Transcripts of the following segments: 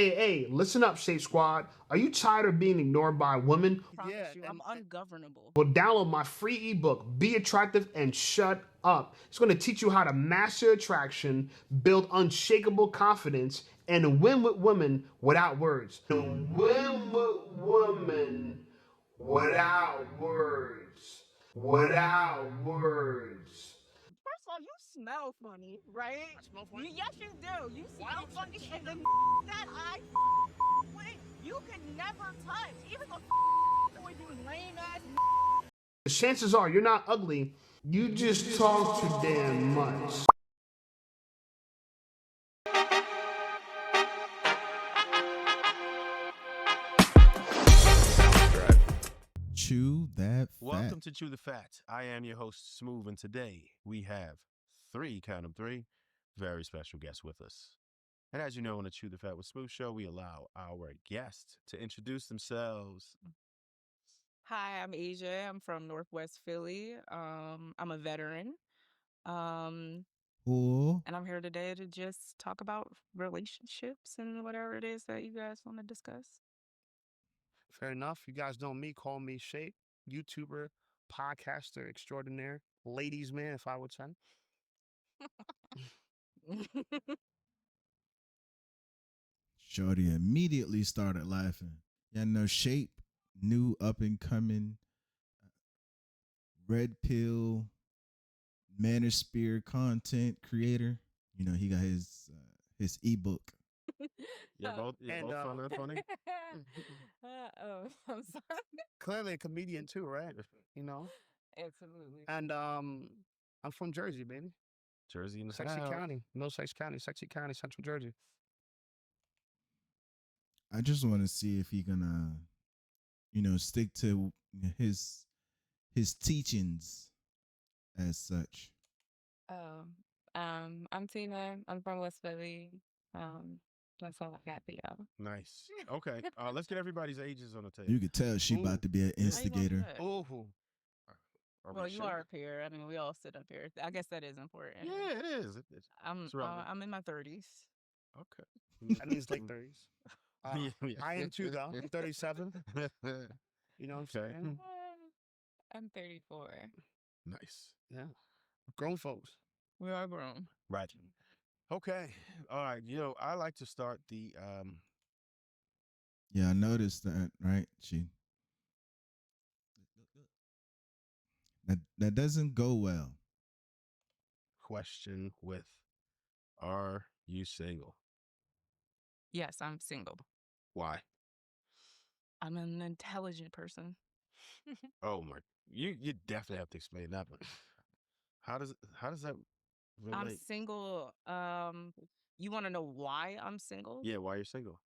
Hey, listen up, Shape Squad. Are you tired of being ignored by women? Promise you, I'm ungovernable. Well, download my free ebook, Be Attractive and Shut Up. It's going to teach you how to master attraction, build unshakable confidence, and win with women without words. Win with women without words. Without words. First of all, you smell funny, right? I smell funny? Yes, you do. You smell funny, and the that I with, you could never touch. Even the with you lame ass. The chances are you're not ugly, you just talk too damn much. Chew that fat. Welcome to Chew the Fat. I am your host, Smooth, and today we have count them three, very special guests with us. And as you know, on the Chew the Fat with Smooth show, we allow our guests to introduce themselves. Hi, I'm Asia. I'm from Northwest Philly. I'm a veteran. Um, Or and I'm here today to just talk about relationships and whatever it is that you guys want to discuss. Fair enough. You guys know me. Call me Shape, YouTuber, podcaster extraordinaire, ladies man, if I would say. Shorty immediately started laughing. Yeah, no Shape, new up and coming red pill manosphere content creator. You know, he got his ebook. You're both fun and funny. I'm sorry. Clearly a comedian too, right? You know? Absolutely. And I'm from Jersey, baby. Jersey in the Sexy South. County. Middlesex County, Sexy County, Central Jersey. I just want to see if he gonna, stick to his teachings as such. Oh, I'm Tina. I'm from West Philly. That's all I got for y'all. Nice. Okay. Let's get everybody's ages on the table. You could tell she about to be an instigator. Oh. Well, you are up here. I mean, we all sit up here. I guess that is important. Yeah, it is. I'm in my 30s. Okay. That means late 30s. I am too, though. I'm 37. You know what I'm saying? I'm 34. Nice. Yeah. Grown folks. We are grown. Right. Okay. All right. I like to start the Yeah, I noticed that, right? That doesn't go well. question with, are you single? Yes, I'm single. Why? I'm an intelligent person. Oh my! You definitely have to explain that one. How does that relate? I'm single. You want to know why I'm single? Yeah, why you're single?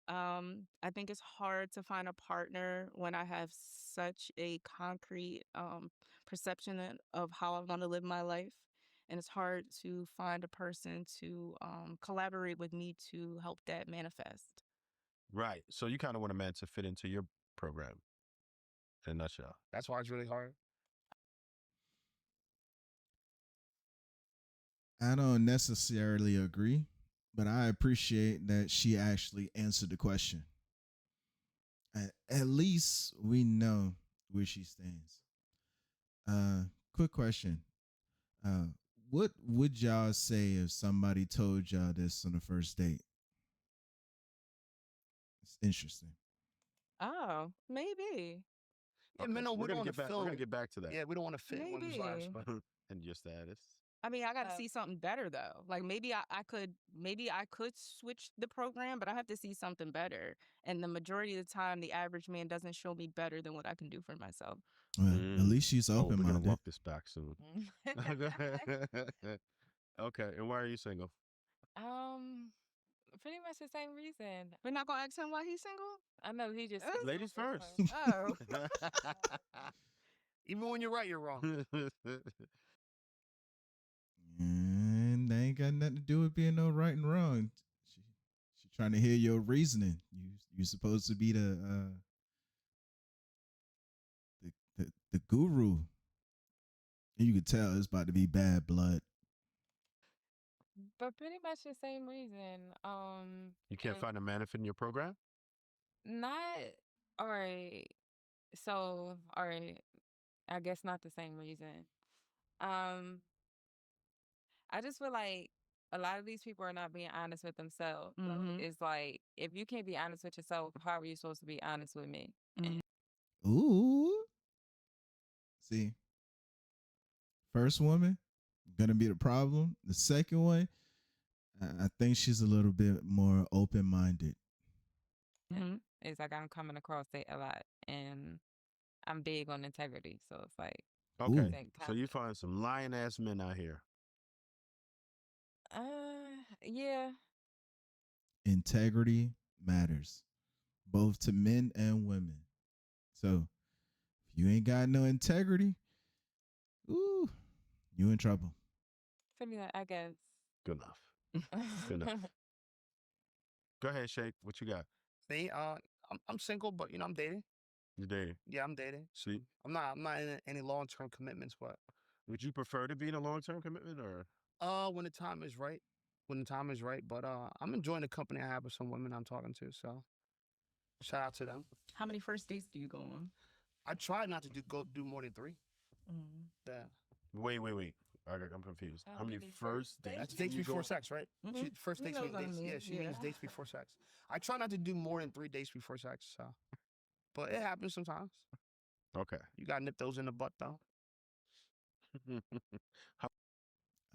I think it's hard to find a partner when I have such a concrete perception of how I want to live my life. And it's hard to find a person to collaborate with me to help that manifest. Right. So you kind of want a man to fit into your program, in a nutshell. That's why it's really hard. I don't necessarily agree, but I appreciate that she actually answered the question. At least we know where she stands. Quick question. Uh, what would y'all say if somebody told y'all this on the first date? It's interesting. Oh, maybe. Yeah, Okay, man, no, we're we don't gonna want get to back. film. We're gonna get back to that. Yeah, we don't want to fit in women's lives. Maybe. And your status. I mean, I got to see something better though. Like maybe I could switch the program, but I have to see something better. And the majority of the time, the average man doesn't show me better than what I can do for myself. Well, at least she's We're open gonna minded. walk this back soon. Okay, and why are you single? Pretty much the same reason. We're not gonna ask him why he's single. I know he just Ladies first. Oh, Even when you're right, you're wrong. And they ain't got nothing to do with being no right and wrong. She trying to hear your reasoning. You supposed to be the guru. And you could tell it's about to be bad blood. But pretty much the same reason. You can't And find a man to fit in your program? not all right. So, all right. I guess not the same reason. Um, I just feel like a lot of these people are not being honest with themselves. It's like if you can't be honest with yourself, how are you supposed to be honest with me? Ooh. See, first woman gonna be the problem. The second one, I think she's a little bit more open minded. It's like I'm coming across it a lot, and I'm big on integrity. So it's like Okay. Ooh. that So you find some lion ass men out here. yeah. Integrity matters, both to men and women. So if you ain't got no integrity, ooh, you in trouble. For me, I guess. Good enough. Good enough. Go ahead, Shake. What you got? Me, I'm single, but I'm dating. You dating? Yeah, I'm dating. See, I'm not in any long term commitments, but would you prefer to be in a long term commitment or? when the time is right, when the time is right. But I'm enjoying the company I have with some women I'm talking to. So shout out to them. How many first dates do you go on? I try not to do more than 3. Mm. Yeah. Wait. I'm confused. How many first dates? That's do dates you before go- sex, right? First He dates knows mean what I dates. mean. Yeah, she Yeah. means dates before sex. I try not to do more than 3 dates before sex. So, but it happens sometimes. Okay. You gotta nip those in the butt though. How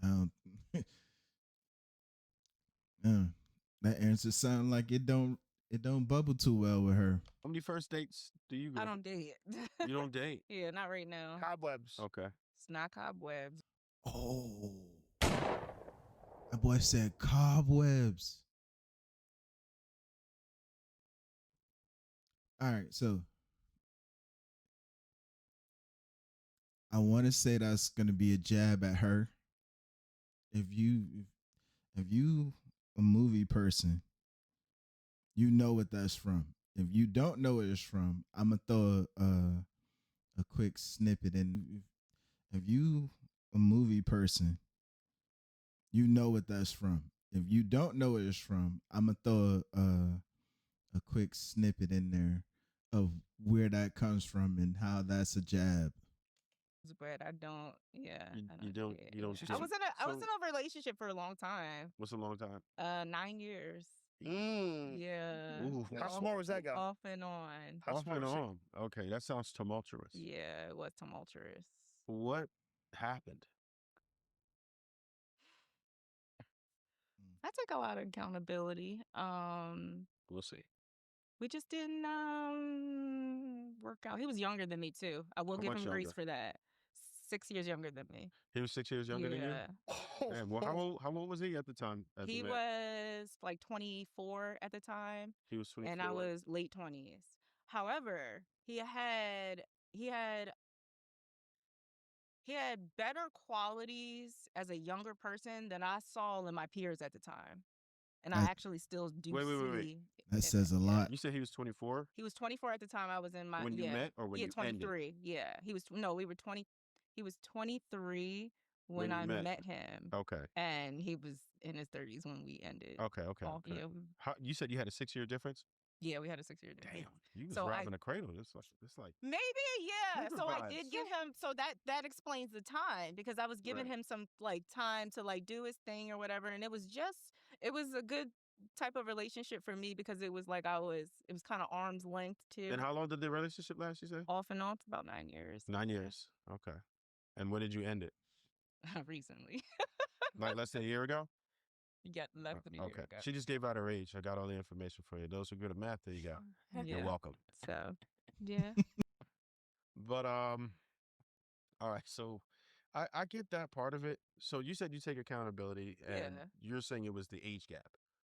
Um, uh, that answer sound like it don't bubble too well with her. many first dates do you go? I don't date. You don't date. Yeah, not right now. Cobwebs. Okay. It's not cobwebs. Oh, that boy said cobwebs. All right, so I want to say that's gonna be a jab at her. If you a movie person, you know what that's from. If you don't know what it's from, I'm gonna throw a quick snippet in. If you a movie person, you know what that's from. If you don't know what it's from, I'm gonna throw a quick snippet in there of where that comes from and how that's a jab. But I don't. Yeah, You don't. date. You don't. I was in a I was So- in a relationship for a long time. What's a long time? 9 years. Mm. Yeah. Ooh. How small was that guy? Off and on. How Off small and was she? on. Okay, that sounds tumultuous. Yeah, it was tumultuous. What happened? I take a lot of accountability. We'll see. We just didn't work out. He was younger than me too. I will How give much him grace younger? for that. 6 years younger than me. He was 6 years younger than you. Yeah. Man, well, how old was he at the time? As He a man? was like 24 at the time, He was 24. and I was late 20s. However, he had he had better qualities as a younger person than I saw in my peers at the time. And I That actually still do Wait. see that in says a him. Yeah. lot. You said he was 24 He was 24 at the time I was in my when you yeah. met, or when He you had ended? 23. Yeah. He was no, we were 20. He was 23 when When you I met. met him, Okay. and he was in his 30s when we ended. Okay. Off. Okay. Yeah. How, you said you had a 6 year difference? Yeah, we had a 6 year Damn, difference. you was So I robbing a cradle. It's like maybe yeah. Sugar So I vibes. did give him so that explains the time because I was giving Right. him some like time to like do his thing or whatever, and it was a good type of relationship for me because it was like it was kind of arm's length too. And how long did the relationship last? You say Off and on for about 9 years. 9 years. Okay. And when did you end it? Recently. Like less than a year ago? You got less than a year Okay. ago. She just gave out her age. I got all the information for you. Those who are good at math, there you go. You're Yeah. welcome. So, yeah. But all right. So I get that part of it. So you said you take accountability, and Yeah. you're saying it was the age gap.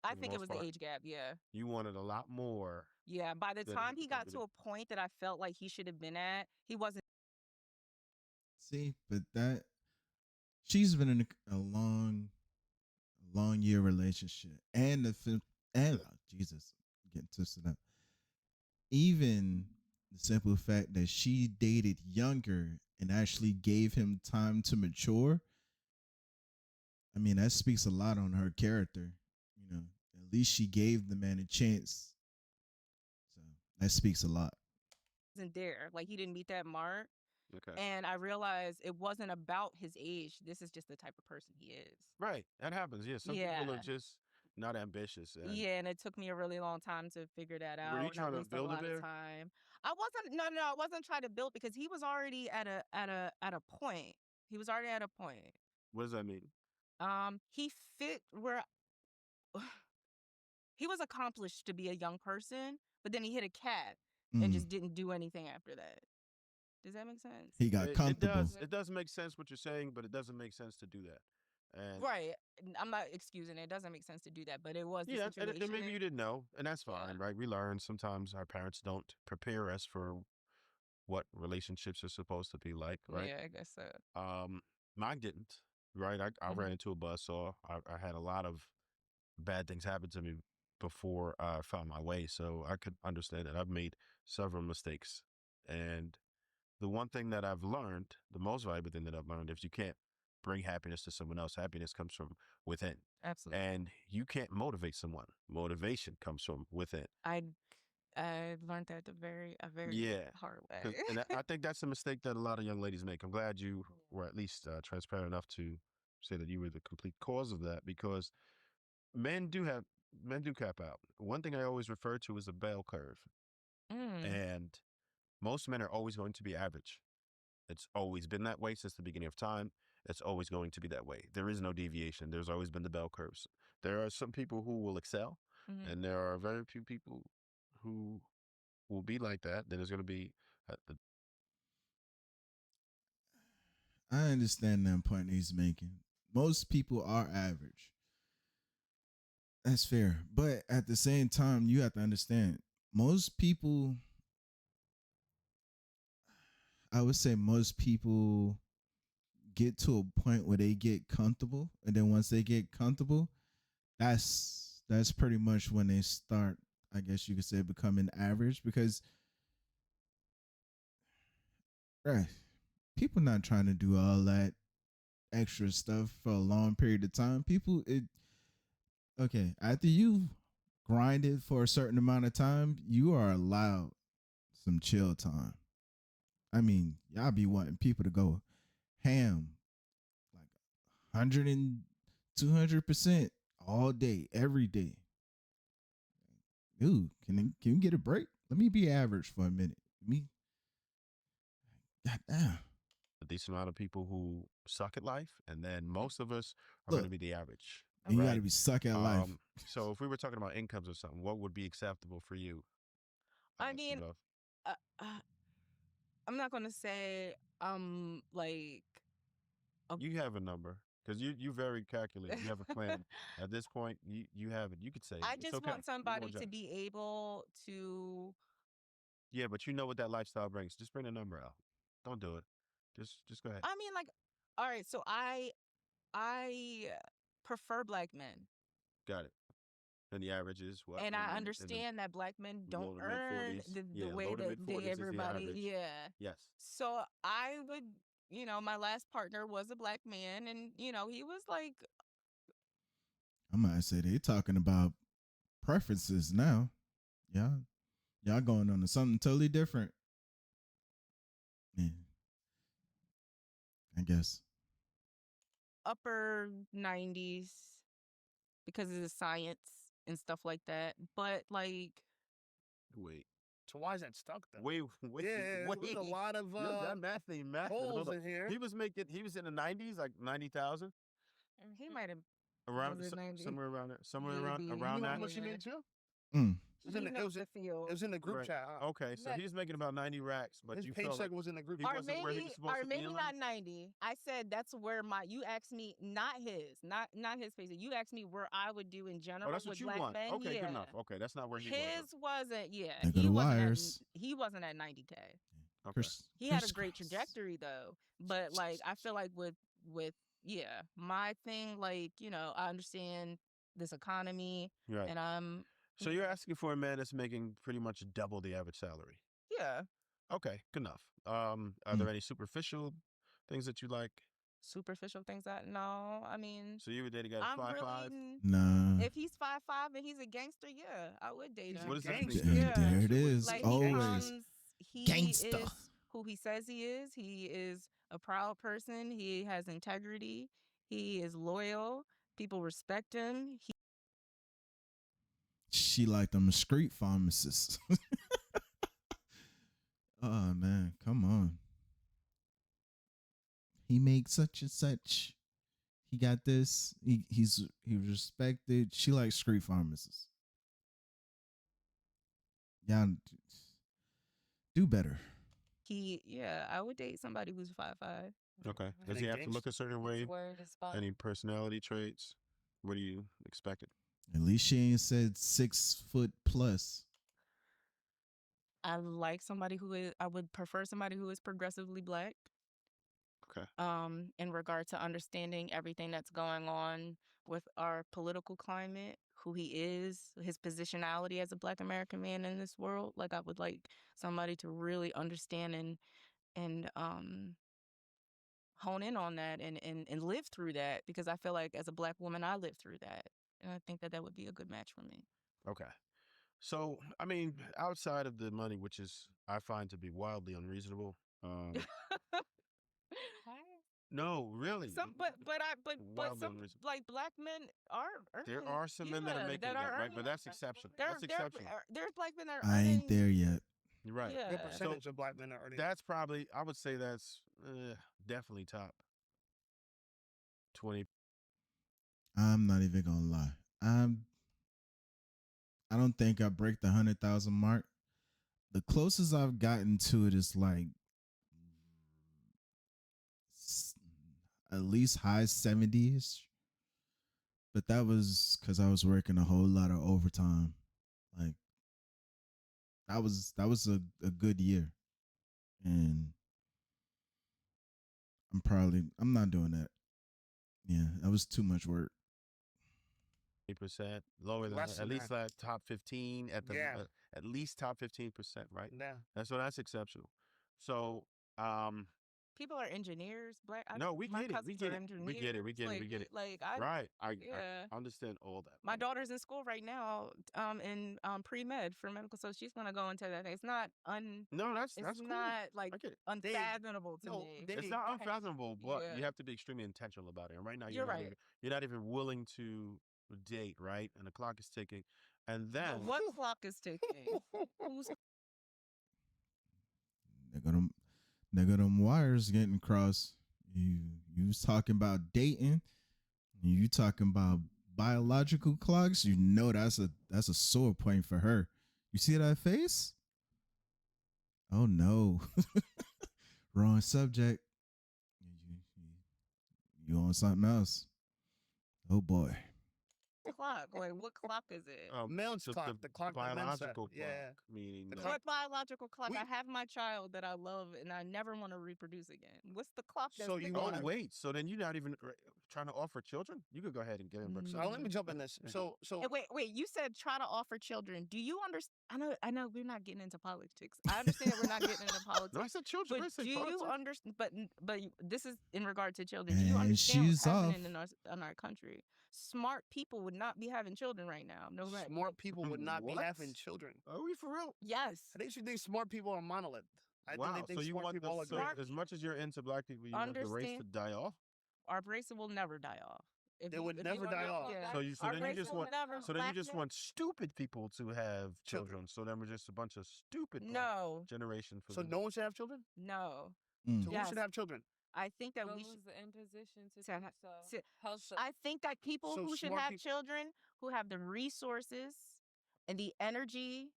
I for the think it most was part. the age gap. Yeah. You wanted a lot more. Yeah. By the That time he he got was to a point that I felt like he should have been at, he wasn't. See, but that she's been in a long year relationship, and Jesus, getting twisted up. Even the simple fact that she dated younger and actually gave him time to mature, I mean, that speaks a lot on her character. You know, at least she gave the man a chance. So that speaks a lot. Isn't there. Like he didn't meet that mark. Okay. And I realized it wasn't about his age. This is just the type of person he is. Right. That happens. Yeah. Some people are Yeah. just not ambitious. And Yeah, and it took me a really long time to figure that were you out, and I trying to wasted a build it lot of there? time. I wasn't no, no, I wasn't trying to build because he was already at a point. He was already at a point. What does that mean? He fit where he was accomplished to be a young person, but then he hit a cap and Mm. just didn't do anything after that. Does that make sense? He got It comfortable. does. It does make sense what you're saying, but it doesn't make sense to do that. And Right. I'm not excusing it. It doesn't make sense to do that, but it was the yeah, and maybe you situation. didn't know, and that's Yeah. fine, right? We learn sometimes our parents don't prepare us for what relationships are supposed to be like, right? Yeah, I guess so. Um, Mine didn't, right? I ran Mhm. into a buzzsaw. I had a lot of bad things happen to me before I found my way, so I could understand that I've made several mistakes. And the one thing that I've learned, the most valuable thing that I've learned, is you can't bring happiness to someone else. Happiness comes from within. Absolutely. And you can't motivate someone. Motivation comes from within. I I learned that a very Yeah. hard way. Cause, and I think that's a mistake that a lot of young ladies make. I'm glad you were at least transparent enough to say that you were the complete cause of that because men do have, men do cap out. One thing I always refer to is a bell curve. Mm. And most men are always going to be average. It's always been that way since the beginning of time. It's always going to be that way. There is no deviation. There's always been the bell curves. There are some people who will excel, Mhm. and there are very few people who will be like that. Then there's going to be, a, I understand that point he's making. Most people are average. That's fair. But at the same time, you have to understand most people, I would say most people get to a point where they get comfortable. And then once they get comfortable, that's pretty much when they start, I guess you could say, becoming average because right, people not trying to do all that extra stuff for a long period of time. People it okay, after you grind it for a certain amount of time, you are allowed some chill time. I mean, y'all be wanting people to go ham like 100 and 200% all day, every day. Dude, can you get a break? Let me be average for a minute. Me, goddamn. a decent amount of people who suck at life, and then most of us are going to Look, be the average, and you got to right? be suck at life. So if we were talking about incomes or something, what would be acceptable for you, I mean, Snuff? uh, uh, I'm not gonna say like a You have a number because you very calculated. You have a plan. At this point, you have it. You could say it. I It's just okay. want We won't somebody to judge. be able to. Yeah, but you know what that lifestyle brings. Just bring the number out. Don't do it. Just go ahead. I mean, like, all right. So I prefer black men, Got it. And the average is what and I in the understand that black men don't low to mid earn forties. the Yeah, way low to that mid they forties is the everybody. average. Yeah. Yes. So I would, my last partner was a black man, and he was like, I might say they talking about preferences now. Y'all going on to something totally different. Man, I guess. upper 90s because of the science and stuff like that. But like, Wait. So why is that stuck though? Wait, Yeah, wait. there's a lot of Yo, that math ain't math. holes Hold up. in here. He was in the 90s, like 90,000, he might have around was it 90. somewhere around there, somewhere Maybe. around You know how that. much he Yeah. made too? Mm. He knows the It field. was in the group Right. chat. Okay, so That- he's making about 90 racks, but His you felt paycheck like was in the group he chat. Or wasn't where he maybe, was supposed to be in life. not 90. I said that's where you asked me, not his, not his paycheck. You asked me where I would do in general Oh, that's what with you black want. men. Okay, Yeah. good enough. Okay, that's not where he was. His wasn't, yeah. They go to wires. He wasn't at 90K. Okay. He had a great trajectory though. But like I feel like with yeah, my thing, like, I understand this economy Right. and I'm So you're asking for a man that's making pretty much double the average salary. yeah. Okay, good enough. Are there any superficial things that you like? superficial things. That no, I mean, So you would date a guy I'm 5'5"? really Nah. if he's 5'5" and he's a gangster, yeah, I would date He's a him. What does that mean? gangster. There, Yeah. there it Gangster, what is. Like what he is gangster? Always comes, he gangster. is who he says he is. He is a proud person. He has integrity. He is loyal. People respect him. She like them street pharmacists. Oh man, come on. He makes such and such. He got this. He's respected. She likes street pharmacists. Y'all do better. Yeah, I would date somebody who's 5'5". Okay. And Does a he have to look gangster. a certain His way? word is bond. Any personality traits? What do you expect? At least she ain't said 6 foot plus. I like somebody who is. I would prefer somebody who is progressively black. Okay. In regard to understanding everything that's going on with our political climate, who he is, his positionality as a Black American man in this world. Like I would like somebody to really understand and hone in on that and live through that, because I feel like as a Black woman I lived through that, and I think that that would be a good match for me. Okay. So, I mean, outside of the money, which is I find to be wildly unreasonable. No, really, Some, but wildly some unreasonable. like Black men are There earning, are some men that are yeah, making that that, are right? earning. But that's exceptional. There, That's exceptional. there's Black men that are I ain't earning. there yet. You're right. Yeah. What percentage of black men are earning? That's probably, I would say that's definitely top 20. I'm not even gonna lie. I don't think I break the 100,000 mark. The closest I've gotten to it is like at least high 70s. But that was because I was working a whole lot of overtime. Like that was a good year. And I'm not doing that. Yeah, that was too much work. Percent lower than Less at than least that. like top 15 at the Yeah. at least top 15%, right? Yeah. That's exceptional. So, People are engineers. no, we My get it. We cousins get are it. We get it. We engineers. get it. We get it. Like Right. yeah. I understand all that. My daughter's in school right now, in pre-med for medical, so she's gonna go into that. It's not No, that's it's cool. not like I get it. unfathomable to no, me. they- It's not unfathomable, but you Yeah. have to be extremely intentional about it. And right now, You're right. you're not even willing to date, right? And the clock is ticking. And then What clock is ticking? Who's Them wires getting crossed. You was talking about dating. You talking about biological clocks. You know that's a sore point for her. You see that face? Oh no, wrong subject. You on something else? Oh boy. clock? Wait, what clock is it? Men's clock, the clock that men set. biological clock, Yeah. meaning The that- clock- What biological clock? We- I have my child that I love and I never want to reproduce again. What's the clock that's So you ticking? wanna- Oh wait, so then you're not even trying to offer children? You could go ahead and get him. So let me jump in this. So Hey, wait, you said try to offer children. Do you understand? I know we're not getting into politics. I understand that we're not getting into politics. No, I said children. I But said do you politics. understand? But this is in regard to children. Do you And understand what's she's off. happening in our country? Smart people would not be having children right now. No matter. smart people would not be What? having children. Are we for real? Yes. I think you think smart people are a monolith. I Wow. think they think So you smart want people all the, agree. so as much as you're into black people, you want the race to Understand. die off? Our race will never die off. They would never die off. Yeah. So Our then you race just will want never- so then you black just men- want stupid people to have Children. children. So then we're just a bunch of stupid black No, generation for So the- no one should have children. no. Mm. So Yes. who should have children? I think that But we who's should. in position to to do ha- so? to- How's I think that people So who should smart have peop- children, who have the resources and the energy,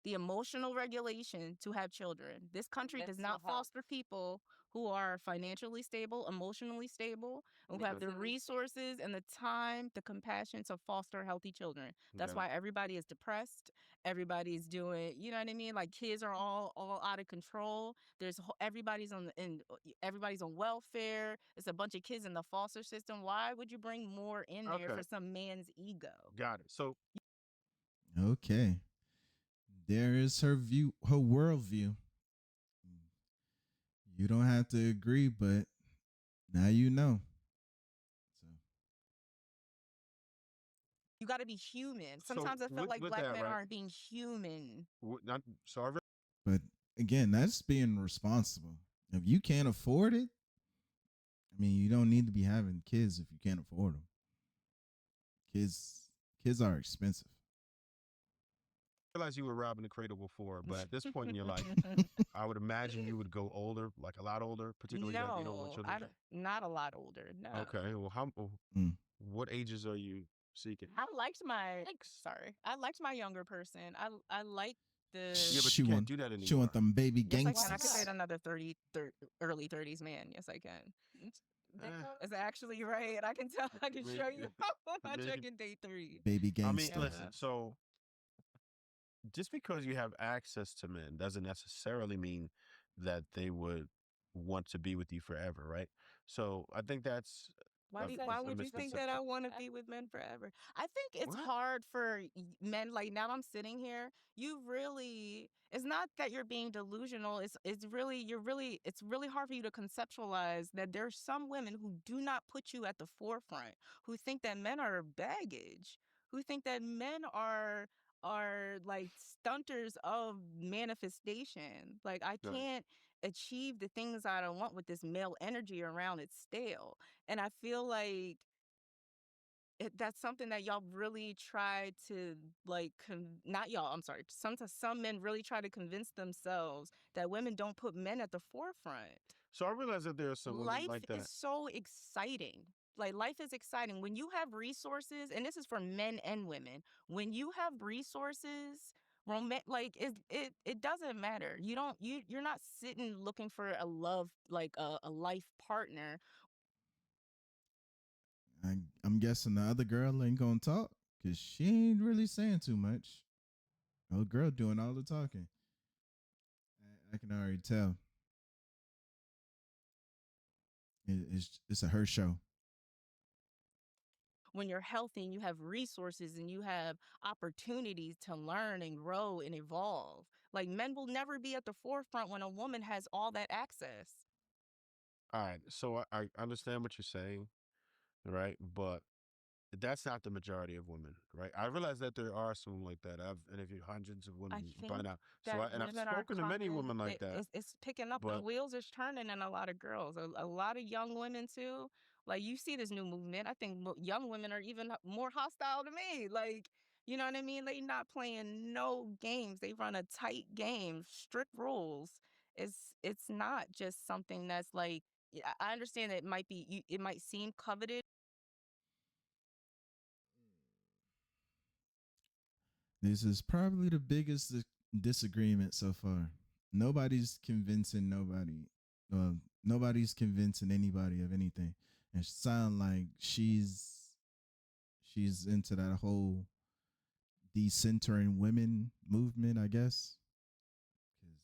the emotional regulation to have children. This country does mental not health. foster people who are financially stable, emotionally stable, and who have the Mentally. resources and the time, the compassion to foster healthy children. That's Okay. why everybody is depressed. Everybody's doing, you know what I mean? Like kids are all out of control. Everybody's everybody's on welfare. It's a bunch of kids in the foster system. Why would you bring more in there Okay. for some man's ego? Got it. So Okay. There is her worldview. You don't have to agree, but Now you know. So, You got to be human. So Sometimes I feel like with black that, men right? aren't being human. Not, so I but again, that's being responsible. If you can't afford it, I mean, you don't need to be having kids if you can't afford them. Kids, kids are expensive. realized you were robbing the cradle before, but at this point in your life, I would imagine you would go older, like a lot older, particularly that you don't want No, children. not a lot older. No. Okay, well, Mm. what ages are you seeking? I liked my younger person. I like the Yeah, but She you can't want do that she want anymore. them baby Yes, I can. I could gangsters. date another early 30s man. Yes, I can. Is actually right. I can tell. I can May- show you how much I maybe. can date 30. Baby I mean, gangsters. Yeah. listen. So just because you have access to men doesn't necessarily mean that they would want to be with you forever, right? So I think that's Why a would you think that misconception. I want to be with men forever? I think it's What? hard for men. Like now, I'm sitting here. You really. It's not that you're being delusional. It's really you're really. It's really hard for you to conceptualize that there's some women who do not put you at the forefront, who think that men are baggage, who think that men are like stunters of manifestation. Like I Right. can't achieve the things I don't want with this male energy around. It's stale. And I feel like that's something that y'all really try to like not y'all, I'm sorry. Sometimes some men really try to convince themselves that women don't put men at the forefront. So I realize that there are some women Life like is that. so exciting. Like life is exciting when you have resources, and this is for men and women. When you have resources, like it doesn't matter. You're not sitting looking for a love like a life partner. I'm guessing the other girl ain't gonna talk because she ain't really saying too much. Old girl doing all the talking. I can already tell. It's a her show. When you're healthy and you have resources and you have opportunities to learn and grow and evolve. Like men will never be at the forefront when a woman has all that access. All right. So I understand what you're saying, right? But that's not the majority of women, right? I realize that there are some like that. I've interviewed hundreds of I women by think now. So that and I've women are spoken to many coming. women like that. It's picking up. The But wheels is turning in a lot of girls. A lot of young women too. Like you see this new movement. I think young women are even more hostile to me. Like you know what I mean? They not playing no games. They run a tight game, strict rules. It's not just something that's like. I understand that it might be. It might seem coveted. This is probably the biggest disagreement so far. Nobody's convincing nobody. Nobody's convincing anybody of anything. And it sound like she's into that whole decentering women movement, I guess. Because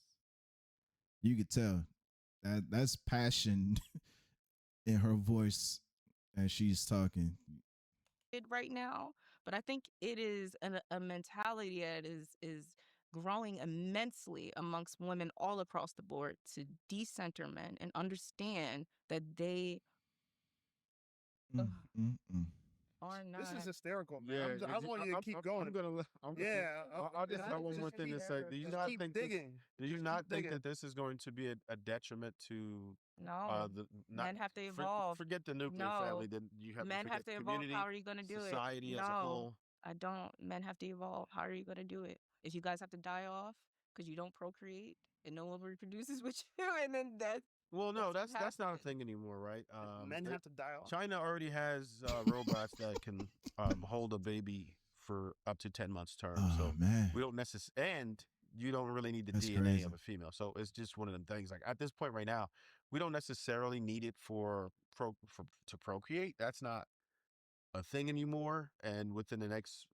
you could tell that's passion in her voice as she's talking. Right now, but I think it is a mentality that is growing immensely amongst women all across the board to decenter men and understand that they ugh, Mm, mm, mm. are This is not. hysterical, man. yeah, I want you to keep going. I'm gonna. Yeah, I'll just have one more thing to say. Do you just not keep think digging. do you Just not keep think digging. that this is going to be a detriment to No, the not men have to evolve. forget the nuclear family? No, Then you have to men forget have to evolve. How community, are you going to do it? society as a No, whole. I don't. Men have to evolve. How are you going to do it? If you guys have to die off because you don't procreate and no one reproduces with you, and then Well, no, that's what that's not a happens. thing anymore, right? Men have to die off. China already has robots that can hold a baby for up to 10 months term. Oh So man, we don't necessarily, and you don't really need the that's DNA of crazy. a female. So it's just one of them things. Like at this point right now, we don't necessarily need it for to procreate. That's not a thing anymore. And within the next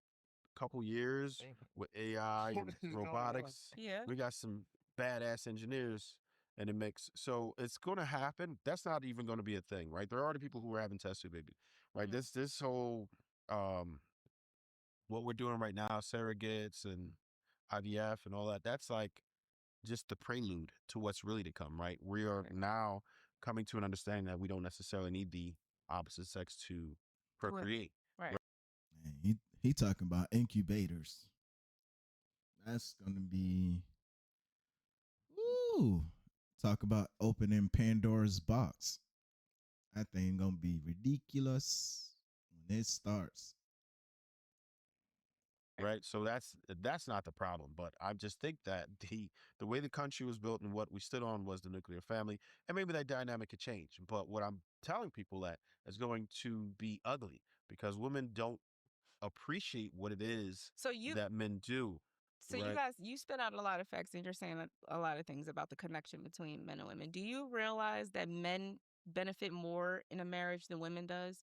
couple years with AI What and is going on? robotics, Yeah. we got some badass engineers in the mix. So it's going to happen. That's not even going to be a thing, right? There are already people who are having test tube babies, right? Mhm. This whole um what we're doing right now, surrogates and IVF and all that. That's like just the prelude to what's really to come, right? We are now coming to an understanding that we don't necessarily need the opposite sex to procreate. Right. Man, he talking about incubators. That's gonna be ooh. Talk about opening Pandora's box. That thing gonna be ridiculous when it starts. Right. So that's not the problem. But I just think that the way the country was built and what we stood on was the nuclear family, and maybe that dynamic could change. But what I'm telling people that is going to be ugly because women don't appreciate what it is So you that men do. So you Right. guys, you spit out a lot of facts and you're saying a lot of things about the connection between men and women. Do you realize that men benefit more in a marriage than women does,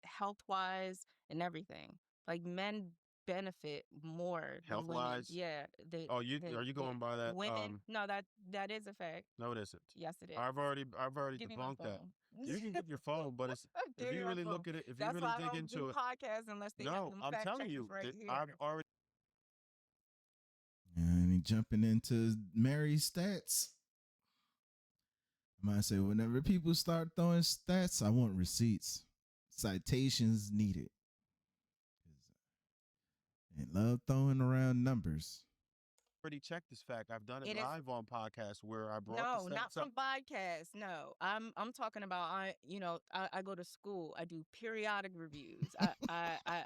health wise and everything? Like men benefit more than Health women. wise. Yeah, Oh, are you going by that? women. No, that is a fact. No, it isn't. Yes, it is. I've already Give me my debunked that. phone. You can give your phone, but it's if Give me you my really phone. look at it, if you That's really why I dig don't do into it, podcasts unless they have no, them I'm fact telling checkers you right that here. I've already. And he jumping into Mary stats. I might say whenever people start throwing stats, I want receipts, citations needed. And love throwing around numbers. Already checked this fact. I've done it It is live on podcasts where I brought no, the not stats up. from podcasts. No, I'm talking about I go to school. I do periodic reviews. I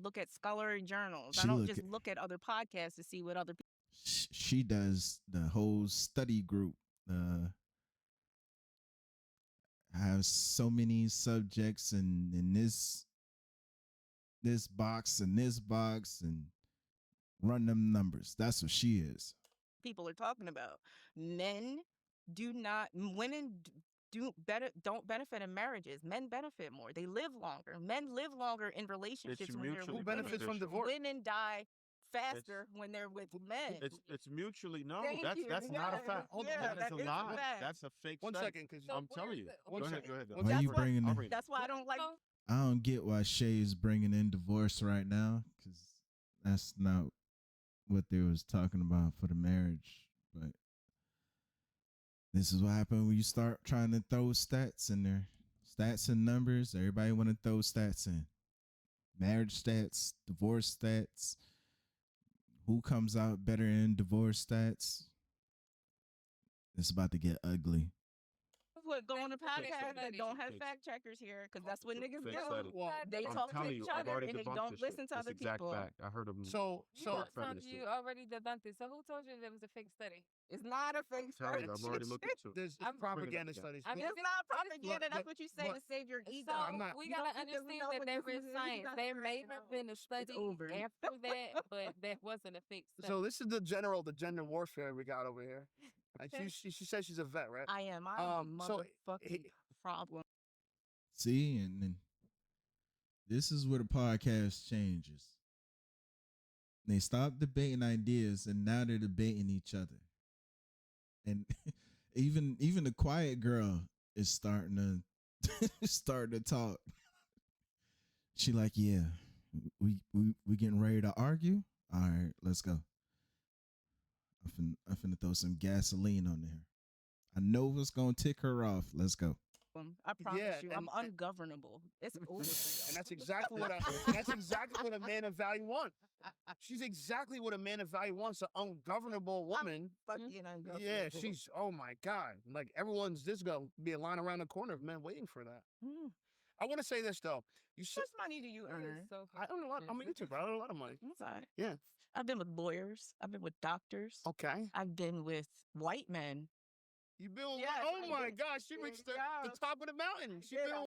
look at scholarly journals. I She don't look just at look at other podcasts to see what other people. she does the whole study group. Have so many subjects and in this box and this box and run them numbers. That's what she is. People are talking about. Men do not. Women don't benefit in marriages. Men benefit more. They live longer. Men live longer in relationships when they're mutually with Who benefits from women. divorce? Women die faster when they're with men. It's mutually no. Thank you. That's not a Yes. fact. Hold on, Yeah, That is that a is a lie. fact. That's a fake One study. second, because I'm telling you. One Go ahead. second. Go ahead. Why Why That's you what- bringing in? That's why I don't like. I don't get why Shay is bringing in divorce right now because that's not what they was talking about for the marriage. But this is what happened when you start trying to throw stats in there, stats and numbers. Everybody want to throw stats in, marriage stats, divorce stats. Who comes out better in divorce stats? It's about to get ugly. What go on a Fake podcast that study. don't have Fake- fact checkers here because that's what niggas fake do. study. Well, They I'm talk to telling each you, I've other already and they debunked don't this shit. listen to This other exact people. fact. I heard them. so You so just told you already debunked it. So who told you there was a fake study? It's not a fake Telling study. you, I've already looked into it. there's I'm propaganda bringing it up, studies. I It's mean, not propaganda. Look, That's what you say but- to save your ego. So I'm not- we You gotta don't because we understand know that what there this is is. science. That's There right, may you know. have been a study over. after that, but that wasn't a fake study. So this is the gender warfare we got over here. She says she's a vet, right? I am. I'm a so motherfucking problem. See, and then this is where the podcast changes. They stop debating ideas, and now they're debating each other. And even the quiet girl is starting to starting to talk. She like, yeah, we getting ready to argue. All right, let's go. I'm finna throw some gasoline on there. I know what's gonna tick her off. Let's go. I promise Yeah, you, and- I'm ungovernable. It's over. And that's exactly what a man of value wants. She's exactly what a man of value wants, an ungovernable woman. fucking ungovernable. Yeah, she's oh my God. Like everyone's this gonna be a line around the corner of men waiting for that. Mm. I want to say this though. You How said much money do you earn? So I don't know a lot. I'm a YouTuber. I don't know a lot of money. I'm sorry. Yeah. I've been with lawyers. I've been with doctors. Okay. I've been with white men. You build. Yes, oh I my did. gosh, she reached the top of the mountain. She Did built.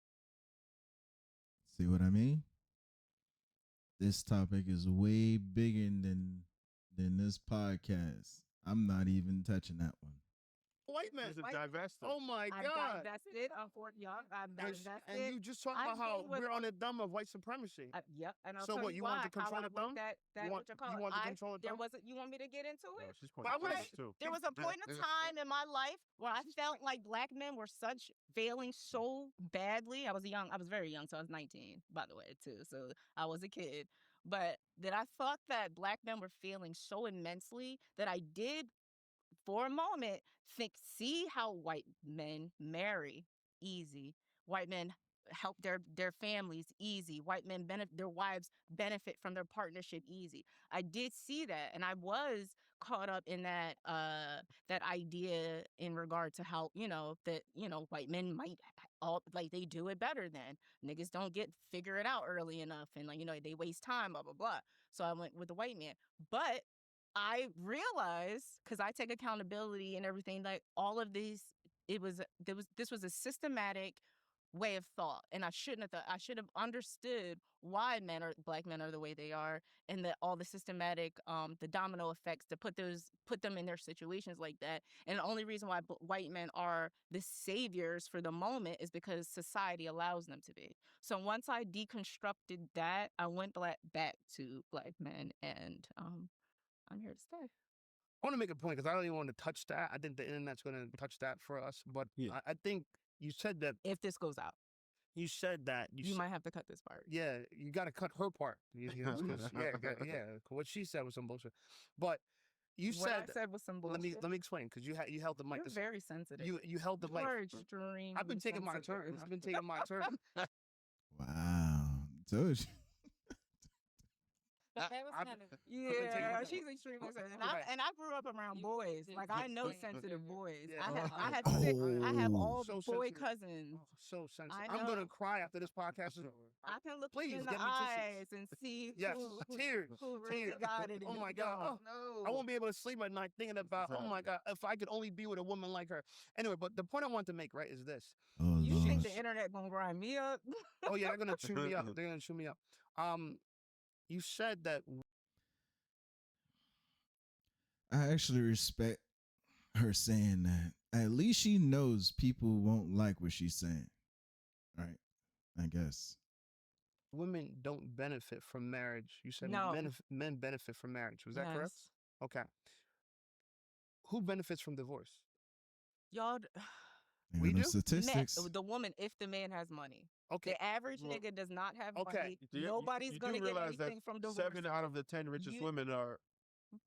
See what I mean? This topic is way bigger than this podcast. I'm not even touching that one. White man. There's a divestiture. Oh my I've God. divested on Fort Young. I've divested. And you just talked I've about how been with- we're on the thumb of white supremacy. Yep, and I'll So tell what, you you want why, to control how I the thumb? want that You want- what you call you it. want to control the There thumb? wasn't. You want me to get into No, it? she's But I pointing wanna- fingers, too. There was a point in time in my life where I felt like black men were failing so badly. I was very young, so I was 19, by the way, too. So I was a kid. But that I thought that black men were failing so immensely that I did for a moment, see how white men marry easy. White men help their families easy. White men their wives benefit from their partnership easy. I did see that, and I was caught up in that idea in regard to how that white men might all like they do it better than niggas don't figure it out early enough, and they waste time, blah blah blah. So I went with the white man, but I realized, because I take accountability and everything, like all of these, this was a systematic way of thought, and I shouldn't have thought. I should have understood why black men are the way they are, and that all the systematic, the domino effects to put them in their situations like that. And the only reason why white men are the saviors for the moment is because society allows them to be. So once I deconstructed that, I went back to black men, and I'm here to stay. I want to make a point because I don't even want to touch that. I think the internet's going to touch that for us. But Yeah. I think you said that. If this goes out, You said that. you might have to cut this part. Yeah, you got to cut her part. Yeah. What she said was some bullshit. But you What I said. said was some bullshit. Let me explain, because you held the mic. You're very sensitive. You held the mic. You're extremely I've been taking my turn. Wow. Told you. But that was kind of Yeah, she's extremely sensitive. And I grew up around boys. Like, I know sensitive boys. Yeah. I have Oh. all So boy sensitive. cousins. So sensitive. I I'm gonna know. cry after this podcast is over. I can look Please, you in get the me tissues. eyes and see Yes, who tears. really tears. got it. Oh and my who God. don't. I won't be able to sleep at night thinking about, oh my God, if I could only be with a woman like her. Anyway, but the point I want to make, right, is this. Oh, You Lord. think the internet gonna grind me up? Oh yeah, they're gonna chew me up. They're gonna chew me up. You said that. I actually respect her saying that. At least she knows people won't like what she's saying. Right? I guess. Women don't benefit from marriage. You said No. men benefit from marriage. Was that correct? Yes. Okay. Who benefits from divorce? Y'all, Ain't We got no do? statistics. the woman, if the man has money. Okay. The average Well, nigga does not have okay. money. You Nobody's gonna do get realize that anything from divorce. 7 out of the 10 richest You- women are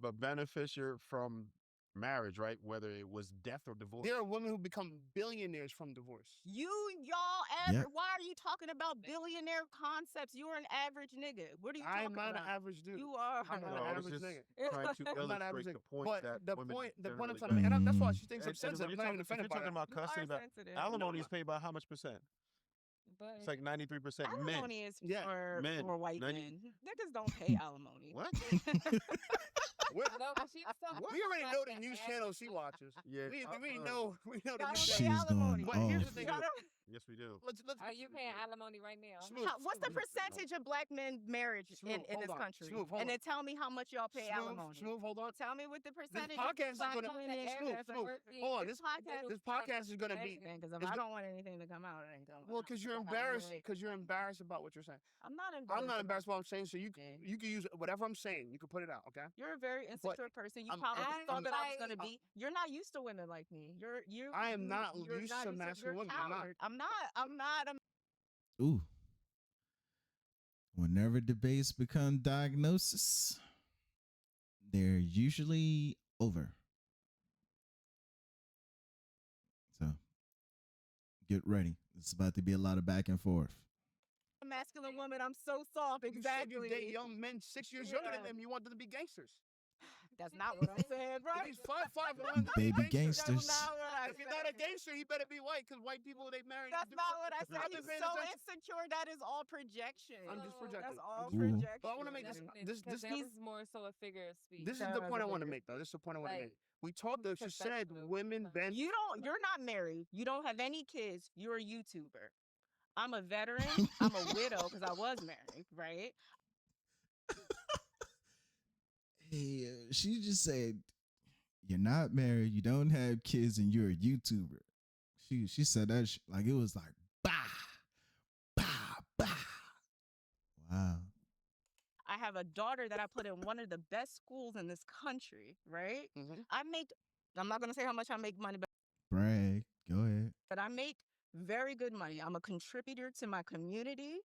the beneficiary from marriage, right? Whether it was death or divorce. There are women who become billionaires from divorce. Y'all, why are you talking about billionaire concepts? You're an average nigga. What are you talking I'm not about? an average dude. You are. I'm not No, an I was average just nigga. trying to I'm not average illustrate the point But that the women point I'm generally trying to make, and that's why she thinks I'm And sensitive. when I'm not even if you're offended by talking that. about You are custody, sensitive. alimony is paid by how much percent? but It's like 93% men. Alimony is Yeah, men. for white 90 men. Niggas don't pay alimony. What? no, but she's so We already know the news channel she watches. Yeah. We know the Y'all news don't channel. pay She's going alimony. But here's the off. thing. Y'all don't- Yes, we do. Let's Are you paying alimony right now? Smooth. What's the percentage of black men marriage Smooth, in this hold on. country? Smooth, hold And on. then tell me how much y'all pay alimony. Smooth, hold on. Tell me what the This percentage podcast is of black gonna women is. smooth. Hold on. This podcast is gonna be. Because if it's I go- don't want anything to come out, it ain't coming Well, out. because you're embarrassed. Because you're embarrassed about what you're saying. I'm not embarrassed. I'm not embarrassed about what I'm saying. So you Okay. you can use whatever I'm saying. You can put it out. Okay. You're a very insecure person. You I'm- probably I'm- thought that I was I'm- gonna be. You're not used to women like me. I am not you're used not to you're masculine women. I'm not. coward. I'm not. Ooh. Whenever debates become diagnosis, they're usually over. So get ready. It's about to be a lot of back and forth. a masculine woman. I'm so soft. You said you Exactly. date young men 6 years younger than Yeah. them. You want them to be gangsters. That's not what I'm saying, If right? he's 5'5" and wanting to Baby be a gangster. gangsters. That's not what I If you're not a said. gangster, he better be white, because white people, they marry. That's not what I said. I've He's been paying so attention. insecure. That is all projection. I'm just projecting. That's all Ooh. projection. But I want to make this Because that was more so a figure of speech. This is That the was point a I want to figure. make, though. This is the point I want to Like, make. We talked though. She said professional. women bend. You're not married. You don't have any kids. You're a YouTuber. I'm a veteran. I'm a widow because I was married, right? Hey, she just said, "You're not married, you don't have kids, and you're a YouTuber." She said that like it was like bah, bah, bah. Wow. I have a daughter that I put in one of the best schools in this country, right? Mhm. I'm not going to say how much I make money, Brag. Go ahead. but I make very good money. I'm a contributor to my community.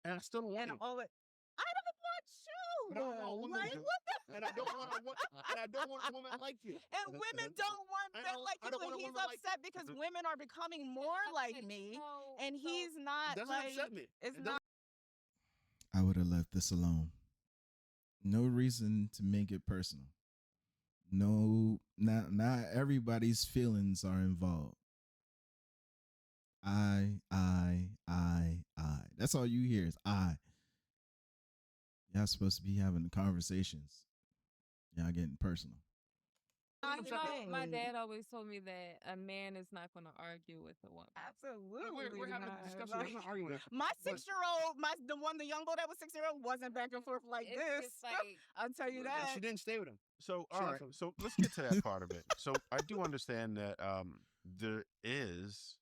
And I still don't want And you. all it. I don't want you. But I don't want women Like, to- what the? And I don't want to. And I don't don't want women like you. And women don't want I men don't- like I you, don't but want a he's woman like upset because women are becoming more like me, and he's not It doesn't like. upset me. It's It not. I would have left this alone. No reason to make it personal. No, not everybody's feelings are involved. I. That's all you hear is I. Y'all supposed to be having conversations. Y'all getting personal. You know, my dad always told me that a man is not going to argue with a woman. Absolutely. We're having a not. discussion. We're not arguing. My But- 6-year-old, the young girl that was 6-year-old wasn't back and forth like It's this. just like, I'll tell you And that. she didn't stay with him. So, She all right. left him. So let's get to that part of it. So I do understand that there is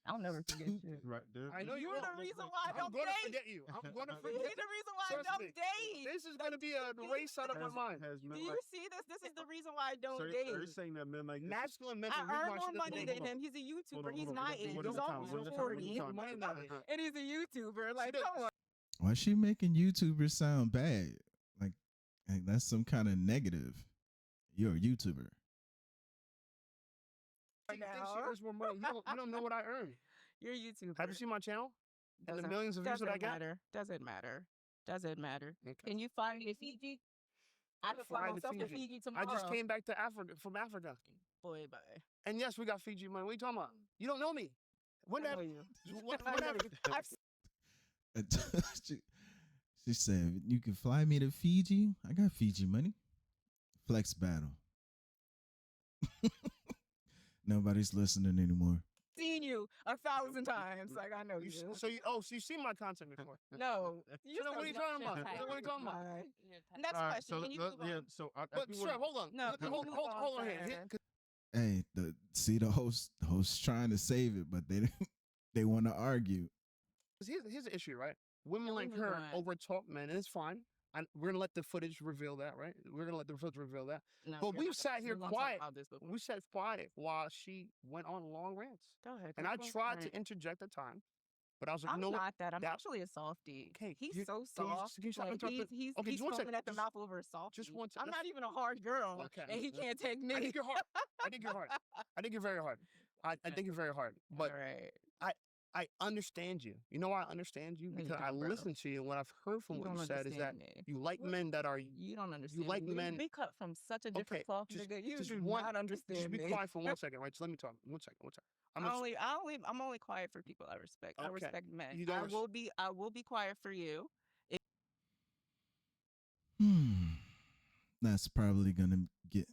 I'll never forget you. right there. I know You're the reason why I I'm don't going to date. forget you. I'm going to You're forget the reason why I Trust don't me. date. This is going to be a race out of my mind. Do you see this? This is the reason why I don't So date. are you saying that men like this? Masculine men. I the reason earn why more she doesn't money date than him. He's a YouTuber. Hold on, He's hold on. my What age. is He's the time? almost What is the time? 40. Money in that. And he's a YouTuber. Like, does. come on. Why is she making YouTubers sound bad? Like that's some kind of negative. You're a YouTuber. She thinks she earns more money. You don't know what I earn. You're a YouTuber. Have you seen my channel? And the Doesn't- millions of views that I got? Doesn't matter. Doesn't matter. Okay. Can you fly me to Fiji? I can fly Fly to myself to Fiji. Fiji tomorrow. I just came back to Africa from Africa. Boy, bye. And yes, we got Fiji money. What are you talking about? You don't know me. When I know that, you. whatever. she said, "You can fly me to Fiji. I got Fiji money. Flex battle." Nobody's listening anymore. Seen you 1,000 times. Like, I know you. So you seen my content before? No. So then what are you talking about? type. So what are you talking about? Bye. Next All right, question. so Can you let- move on? yeah, so I But do sir, wanna- hold on. No, Look, can you move on, hold on here. sir? Hey, the host trying to save it, but they want to argue. Here's the issue, right? Women Can we like move her on? overtalk men, and it's fine. And we're gonna let the footage reveal that, right? We're gonna let the footage reveal that. No, But we're we've not sat here gonna talk quiet. about this, but We sat quiet while she went on long rants. go ahead. And go I for tried it. to interject at times, but I was like, I'm you know what? not that. I'm that- actually a softie. Okay, He's you- so can you- soft. can you stop Like, interrupting? he's Okay, he's just one foaming second. at the mouth over a softie. just one I'm second. not even a hard girl, Okay. and he can't take I me. think you're hard. I think you're hard. I think you're very hard. I think you're very hard. But All right. I understand you. You know why I understand you? No, you Because I don't, bro. listen to you, and what I've heard from You what you don't said is that understand me. you like men that are. You don't understand. like me. men- We cut from such a different Okay, cloth, just- nigga. You just do one- not Just understand be me. quiet for 1 second, right? Just let me talk. 1 second. 1 second. I'm only quiet for people I respect. I Okay. respect men. You don't I will be quiet for you. That's probably gonna get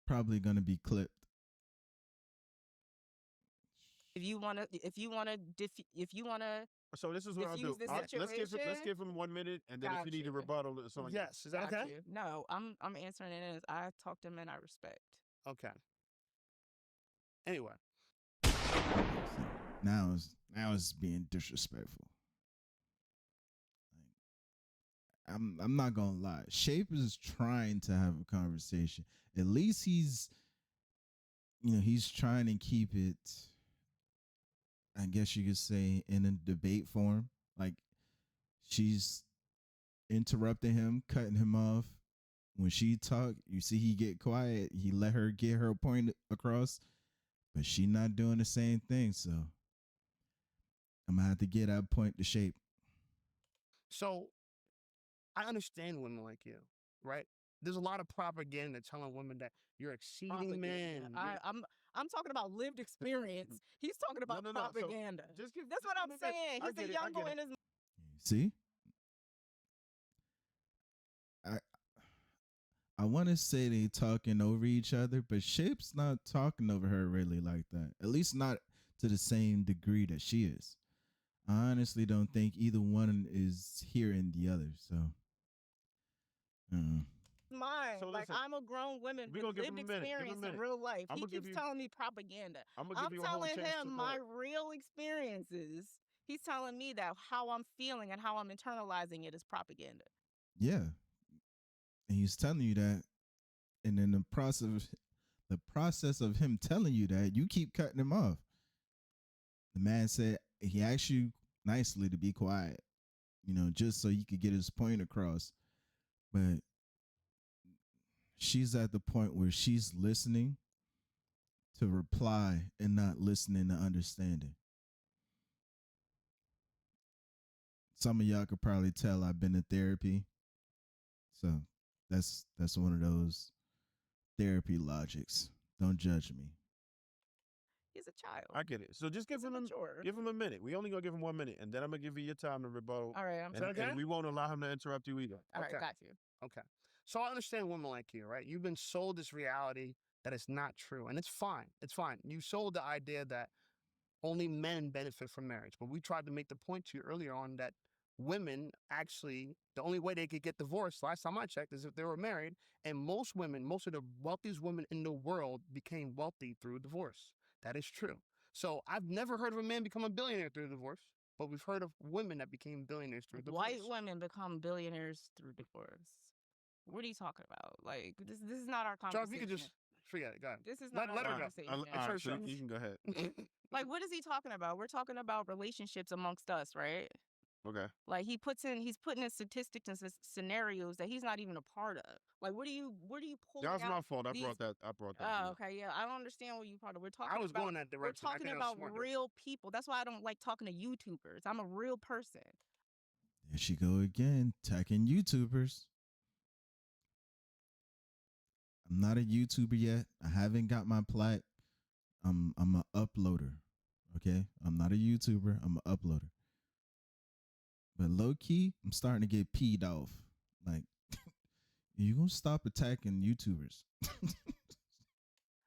probably gonna be clipped. If you wanna, So this is what I'll do. diffuse the All right, let's situation. give him 1 minute, and then if you need to Gotcha. rebuttal, it's on you. Yes. Is that got okay? you. No, I'm answering it as I talk to men I respect. Okay. Anyway, Now it's being disrespectful. I'm not gonna lie. Shape is trying to have a conversation. At least he's trying to keep it, I guess you could say, in a debate form. Like she's interrupting him, cutting him off. When she talk, you see he get quiet. He let her get her point across, but she not doing the same thing. So I'm gonna have to get that point to Shape. so I understand women like you, right? There's a lot of propaganda telling women that you're exceeding men. Propaganda. I'm talking about lived experience. He's talking about No. So propaganda. just give. That's what I'm give me a minute. saying. I He's get a it, young I get boy it. in his. See, I want to say they talking over each other, but Shape's not talking over her really like that. At least not to the same degree that she is. I honestly don't think either one is hearing the other. So, Mind. So Like, listen, I'm a grown woman we with gonna give lived him a minute. Give him a experience in minute. real life. I'ma He give keeps you- telling me propaganda. I'm gonna I'm give you a whole telling chance to him my talk. real experiences. He's telling me that how I'm feeling and how I'm internalizing it is propaganda. yeah, and he's telling you that, and in the process of him telling you that, you keep cutting him off. The man said he asked you nicely to be quiet, just so he could get his point across. But she's at the point where she's listening to reply and not listening to understanding. Some of y'all could probably tell I've been in therapy. So that's one of those therapy logics. Don't judge me. He's a child. I get it. So just give He's him immature. give him a minute. We only gonna give him 1 minute, and then I'm gonna give you your time to rebuttal. All right, I'm and, sorry. okay? and we won't allow him to interrupt you either. All right, Okay. got you. Okay. So I understand women like you, right? You've been sold this reality that is not true. And it's fine. It's fine. You sold the idea that only men benefit from marriage. But we tried to make the point to you earlier on that women actually, the only way they could get divorced, last time I checked, is if they were married. And most women, most of the wealthiest women in the world became wealthy through divorce. That is true. So I've never heard of a man become a billionaire through divorce, but we've heard of women that became billionaires through divorce. White women become billionaires through divorce. What are you talking about? Like this is not our John, conversation. if you could just forget it, go ahead. This is Let not our her go. conversation. All It's her right, so show. you can go ahead. Like, what is he talking about? We're talking about relationships amongst us, right? Okay. Like he's putting in statistics and scenarios that he's not even a part of. Like, what are you pulling That was out my fault. I these- brought that. I brought that. Oh, to okay, yeah. I don't understand what you part of. We're talking. I was about, going that We're direction. I talking think that was about smart. real people. That's why I don't like talking to YouTubers. I'm a real person. There she go again, attacking YouTubers. I'm not a YouTuber yet. I haven't got my plat. I'm an uploader. Okay, I'm not a YouTuber. I'm an uploader. But low key, I'm starting to get peed off. Like, you gonna stop attacking YouTubers?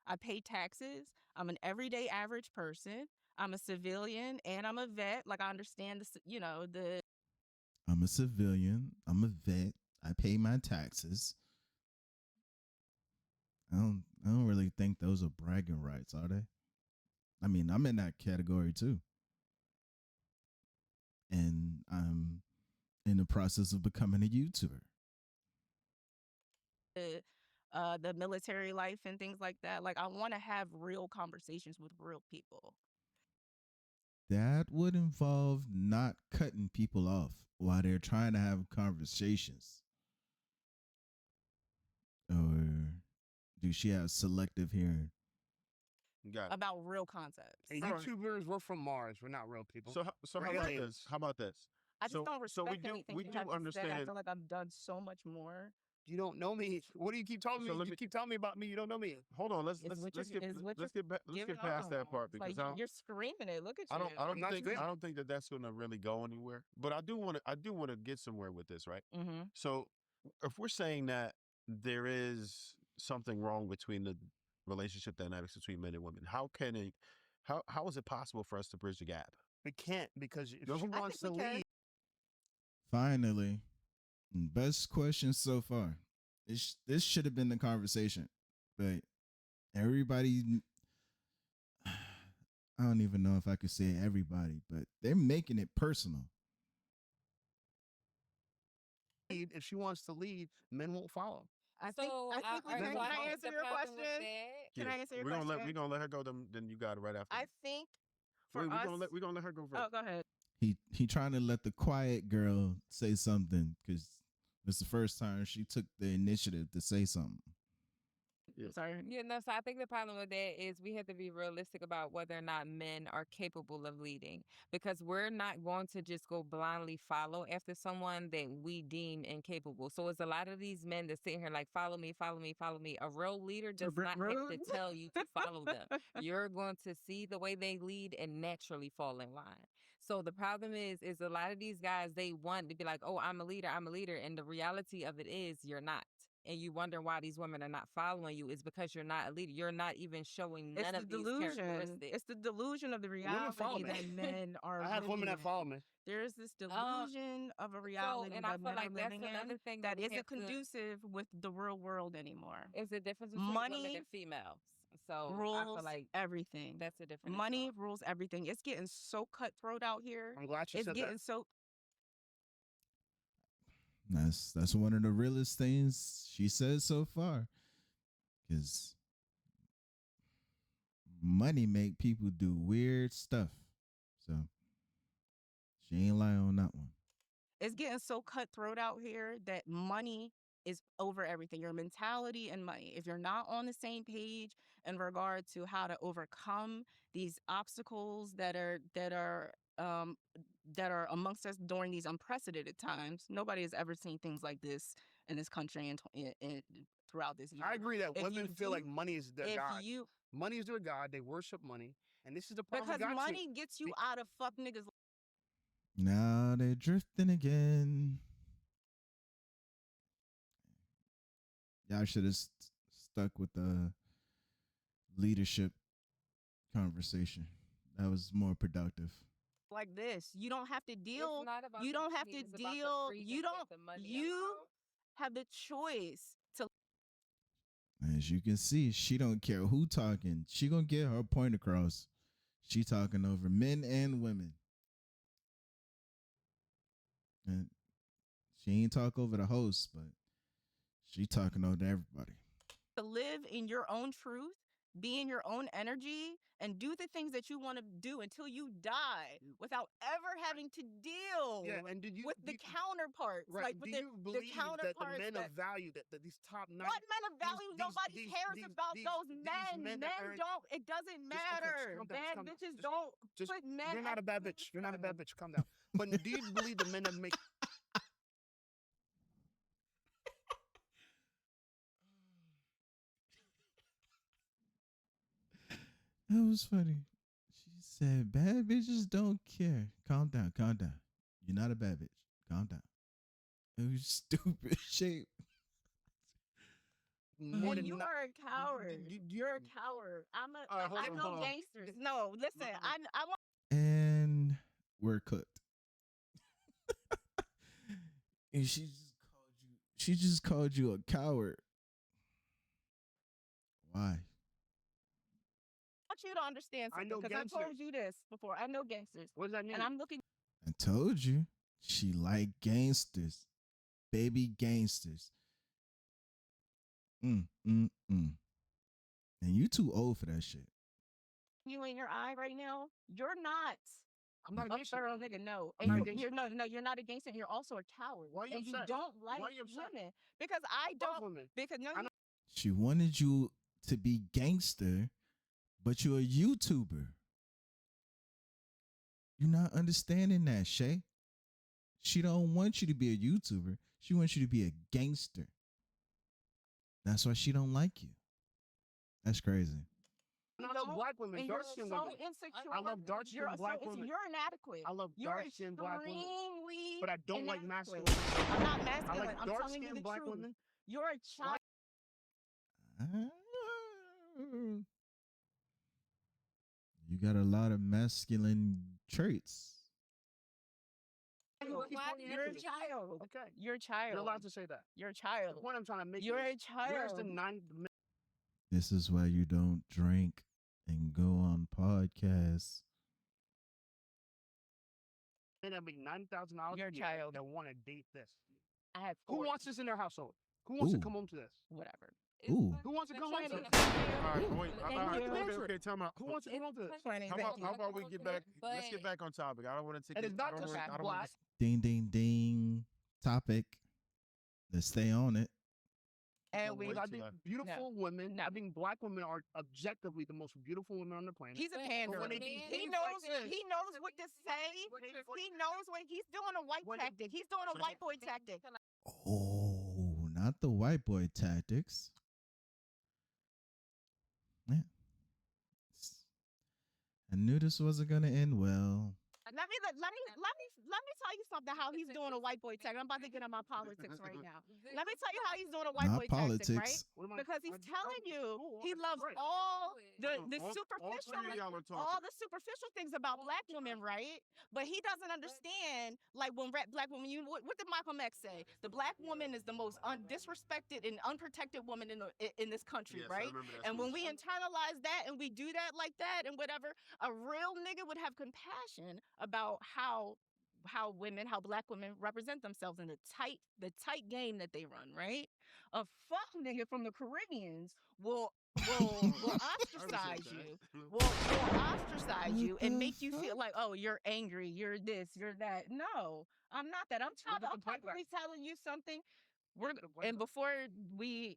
I pay taxes. I'm an everyday average person. I'm a civilian and I'm a vet. Like I understand the I'm a civilian. I'm a vet. I pay my taxes. I don't really think those are bragging rights, are they? I mean, I'm in that category too. And I'm in the process of becoming a YouTuber. the military life and things like that. Like I want to have real conversations with real people. That would involve not cutting people off while they're trying to have conversations. Or do she have selective hearing? Got it. About real concepts. And All right. YouTubers, we're from Mars. We're not real people. So We're how about aliens. this? How about this? I just don't respect anything we you do have to say. I understand. feel like I've done so much more. You don't know me. What do you keep telling So me? let You me- keep telling me about me. You don't know me. Hold on. Let's Is what let's you're- get is what let's you're get back. Let's giving get past that off. part Like because you're screaming it. Look at you. I'm not screaming. I don't think that's going to really go anywhere. But I do want to get somewhere with this, right? Mm-hmm. So if we're saying that there is something wrong between the relationship dynamics between men and women, how is it possible for us to bridge the gap? We can't because if No, she I wants to think we can. leave, Finally, best question so far. This should have been the conversation, but everybody, I don't even know if I could say everybody, but they're making it personal. if she wants to leave, men won't follow. I think we can. so Can I I think answer your question? Can I answer your question? We're gonna let her go. Then you got it right after. I think for We're us. gonna let her go first. Oh, go ahead. He trying to let the quiet girl say something because it's the first time she took the initiative to say something. Yeah. Sorry. Yeah, no, so I think the problem with that is we have to be realistic about whether or not men are capable of leading because we're not going to just go blindly follow after someone that we deem incapable. So it's a lot of these men that sit here like, follow me, follow me, follow me. A real leader does not have to tell you to follow them. You're going to see the way they lead and naturally fall in line. So the problem is a lot of these guys, they want to be like, oh, I'm a leader. And the reality of it is you're not. And you wonder why these women are not following you is because you're not a leader. You're not even showing It's none the of these delusion. characteristics. It's the delusion of the follow reality me. that men are. I have women living that in. follow me. There's this delusion of a reality and I that feel men like are that's living another in thing that we isn't have to- conducive with the real world anymore. It's the difference between women Money and females. So I rules feel like everything. that's a different Money assault. rules everything. It's getting so cutthroat out here. I'm glad you It's said getting that. so. That's one of the realest things she said so far. Because money make people do weird stuff. So she ain't lying on that one. It's getting so cutthroat out here that money is over everything. Your mentality and money. If you're not on the same page in regard to how to overcome these obstacles that are amongst us during these unprecedented times, nobody has ever seen things like this in this country and throughout this year. I agree that If women you feel do- like money is their if god. you Money is their god. They worship money, and this is the problem. because money gets you out of fuck niggas. Now they're drifting again. Y'all should have stuck with the leadership conversation. That was more productive. Like this, you don't have to deal. It's not about You the don't have money, to it's about the deal. freedom You that don't. the money You allows. have the choice to As you can see, she don't care who talking. She gonna get her point across. She talking over men and women. And she ain't talk over the host, but she talking over everybody. live in your own truth, be in your own energy, and do the things that you want to do until you die without ever having to deal with the counterparts. Right. Like with do you the believe that the counterparts men that of value, that these top 9... what men of value? Nobody cares about those men. men Men don't. It doesn't matter. Bad bitches don't put men. You're not a bad bitch. You're not a bad bitch. Calm down. But do you believe the men that make... That was funny. She said, bad bitches don't care. Calm down, calm down. You're not a bad bitch. Calm down. It was stupid shape. And you are a coward. You're a coward. I know gangsters. No, listen. I want. And we're cooked. And she just called you a coward. Why? I want you to understand something because I told you this before. I know gangsters. What does that mean? And I'm looking. I told you. She like gangsters. Baby gangsters. And you too old for that shit. You in your eye right now. You're not. I'm not a gangster. Thorough nigga, no. I'm not a You're you're not a gangster. And you're also a coward. Why are you and upset? you don't like Why are you upset? women because I don't. Women. Because no, She wanted you to be gangster, but you're a YouTuber. You're not understanding that, Shay. She don't want you to be a YouTuber. She wants you to be a gangster. That's why she don't like you. That's crazy. I love black women. And Dark you're skinned so women. insecure. I love dark skinned black women. You're inadequate. I love dark skinned black women. But I don't like masculine. I'm not masculine. I like I'm dark telling you the skinned black truth. women. You're a child. You got a lot of masculine traits. You're a child. Okay. You're a child. You're allowed to say that. You're a child. The point I'm trying to make You're is, a child. where's the This is why you don't drink and go on podcasts. men that make $90,000 You're a child. that want to date this? I have Who 4. wants this in their household? Who wants Ooh. to come home to this? Whatever. Ooh. Who wants to come home to this? All right, wait. Thank All right, you. okay, time out. Who wants to come home to this? How about we get back? Let's get back on topic. I don't want to take. And it's not I don't just wanna- I don't black. wanna- Ding, ding, ding. Topic. Let's stay on it. And we. Wait I till think I- beautiful women. No. I think black women are objectively the most beautiful women on the planet. He's a But pander. when they man, be- He it's knows. like this. He knows what to say. He knows when he's doing a white tactic. He's doing a white boy tactic. Oh, not the white boy tactics. Yeah. I knew this wasn't gonna end well. Let me tell you something. How he's doing a white boy tactic. I'm about to get on my politics right now. Let me tell you how he's doing a white Not boy tactic, right? politics. What am I- Because he's I- telling you Oh, he loves right. all the All three of superficial y'all are talking. all the superficial things about black women, right? But he doesn't understand, like when black women. What did Malcolm X say? The black woman is the most disrespected and unprotected woman in this country, Yes, I right? remember that And when speech. we internalize that and we do that like that and whatever, a real nigga would have compassion about how black women represent themselves in the tight game that they run, right? A fuck nigga from the Caribbeans will ostracize you. Will ostracize you and make you feel like, oh, you're angry, you're this, you're that. No, I'm not that. I'm Look at the probably telling you something. And before you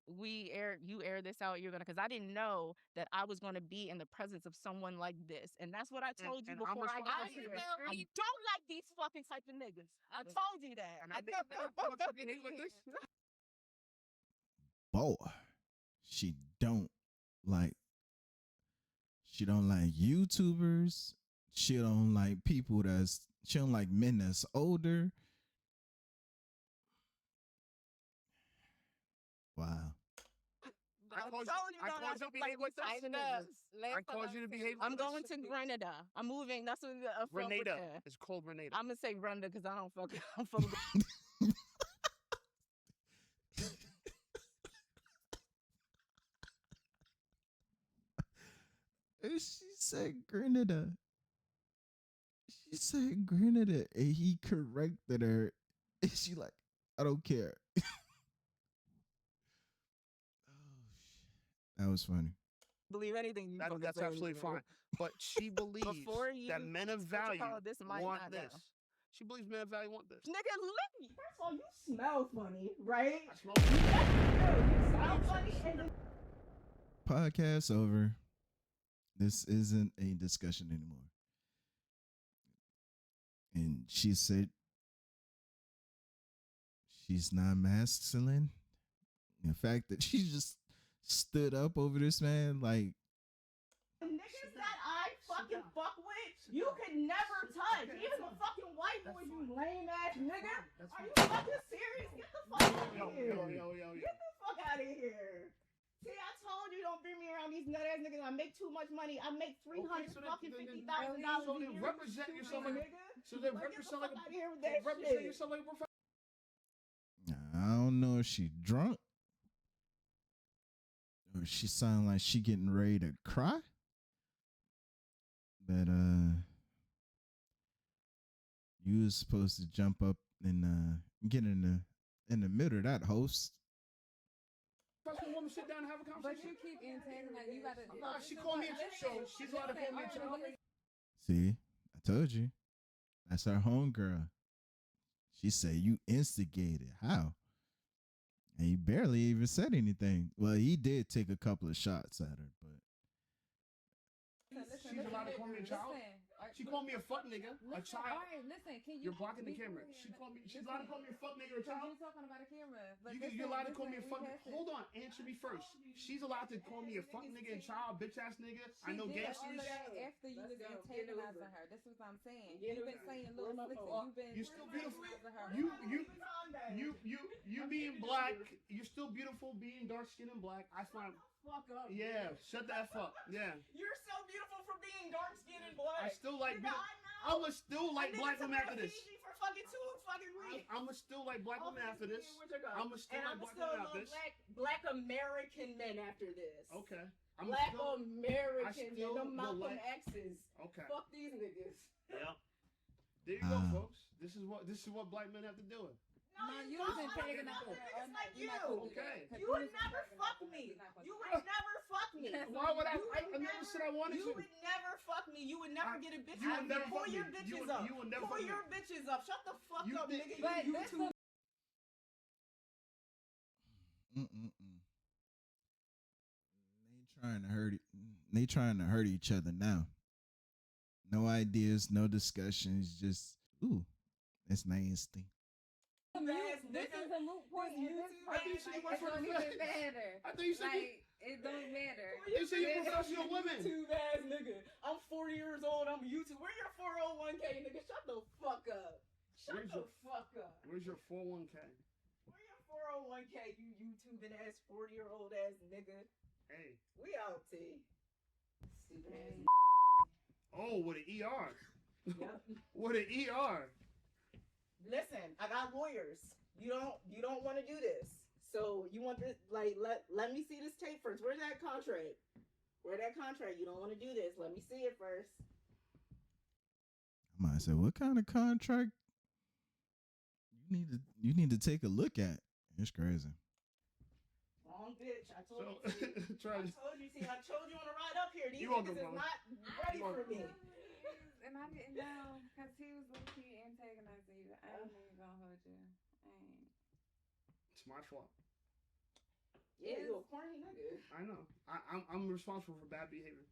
air this out, you're gonna, because I didn't know that I was gonna be in the presence of someone like this, and that's what I told you before I got here. I don't like these fucking type of niggas. I told you that. And I fucking hate like this. Boy, she don't like YouTubers. She don't like she don't like men that's older. Wow. I caused you to behave like this. I caused you to behave like I'm going to Grenada. I'm moving. That's what Grenada. It's called Grenada. I'm gonna say Grenada because I don't fucking. She said Grenada. She said Grenada, and he corrected her. And she like, I don't care. Oh shit, that was funny. Believe anything. That's absolutely fine. But she believes that men of value want this. She believes men of value want this. Nigga, look me. First of all, you smell funny, right? I smell funny. You smell funny. Podcast over. This isn't a discussion anymore. And she said she's not masculine. The fact that she just stood up over this man, like, niggas that I fucking fuck with, you could never touch. Even the fucking white boy, you lame ass nigga. Are you fucking serious? Get the fuck out of here. Get the fuck out of here. See, I told you don't bring me around these nut ass niggas. I make too much money. I make $350,000 a year. So then represent yourself like nigga. So then represent like yourself like a professional. I don't know if she drunk or she sound like she getting ready to cry. But you was supposed to jump up and get in the middle of that, host. Woman sit down and have a conversation. But you keep intending like you gotta. She called me a show. She's allowed to call me a child. See, I told you. That's our homegirl. She said you instigated. How? And he barely even said anything. Well, he did take a couple of shots at her, but she's allowed to call me a child. She called me a fuck nigga, a child. All right, listen. Can you? You're blocking the camera. She's allowed to call me a fuck nigga or a child. You're talking about a camera. You're allowed to call me a fuck. Hold on, answer me first. She's allowed to call me a fuck nigga and child, bitch ass nigga. I know gangsters. All of that after you was antagonizing her. This is what I'm saying. You've been saying little slicks. You're still beautiful. You being black. You're still beautiful being dark skinned and black. I find. Fuck up. Yeah, shut that fuck. Yeah. You're so beautiful for being dark skinned and black. I still like. I'ma still like black women after this. For fucking 2 fucking weeks. I'ma still like black women after this. I'ma still like black women after this. Black American men after this. Okay. Black American men. The Malcolm X's. Okay. Fuck these niggas. Yeah. There you go, folks. This is what black men have to do. No, you was antagonizing her. Like you. Okay. You would never fuck me. You would never fuck me. Why would I never said I wanted to. You would never fuck me. You would never get a bitch. You would never pull fuck your me. bitches up. You would never pull fuck your me. bitches up. Shut the fuck up, nigga. But you this too. They trying to hurt each other now. No ideas, no discussions, just that's nasty. This is a moot point. I think she works for the It matter. I think you said it don't matter. You say you're professional women. YouTube ass nigga. I'm 40 years old. I'm YouTube. Where your 401k, nigga? Shut the fuck up. Shut the fuck up. Where's your 401k? Where your 401k, you YouTubing ass 40-year-old ass nigga? Hey. We out, T. Stupid ass. Oh, with an ER. Yep. With an ER. Listen, I got lawyers. You don't want to do this. So you want this? Like, let me see this tape first. Where's that contract? Where's that contract? You don't want to do this. Let me see it first. I might say, what kind of contract you need to take a look at? It's crazy. Wrong bitch. I told you. See, I told you on the ride up here. These niggas is not ready for me. And I didn't know because he was low-key antagonizing you. I ain't even gonna hold you. It's my fault. Yeah, you a corny nigga. I know. I'm responsible for bad behavior.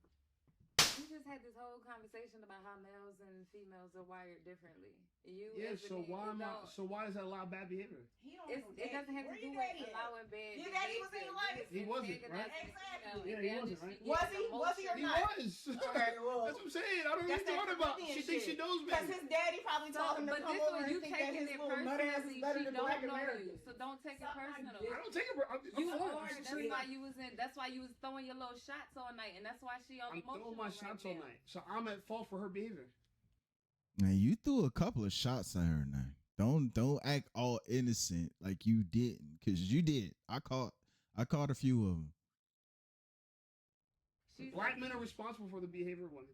You just had this whole conversation about how males and females are wired differently. So why does that allow bad behavior? It doesn't have to do with allowing bad. Your daddy was in your life. He wasn't, right? Exactly. Yeah, he wasn't, right? Was he or He not? was. Okay, well, that's what I'm saying. I don't know what you're talking about. She thinks she knows me. Because his daddy probably told him to come over and think that his little nut ass is better than black Americans. So don't take it personal. I don't take it. That's why you was throwing your little shots all night, and that's why she all emotional. I'm throwing my shots all night, so I'm at fault for her behavior. Now you threw a couple of shots at her now. Don't act all innocent like you didn't, because you did. I caught a few of them. Black men are responsible for the behavior of women.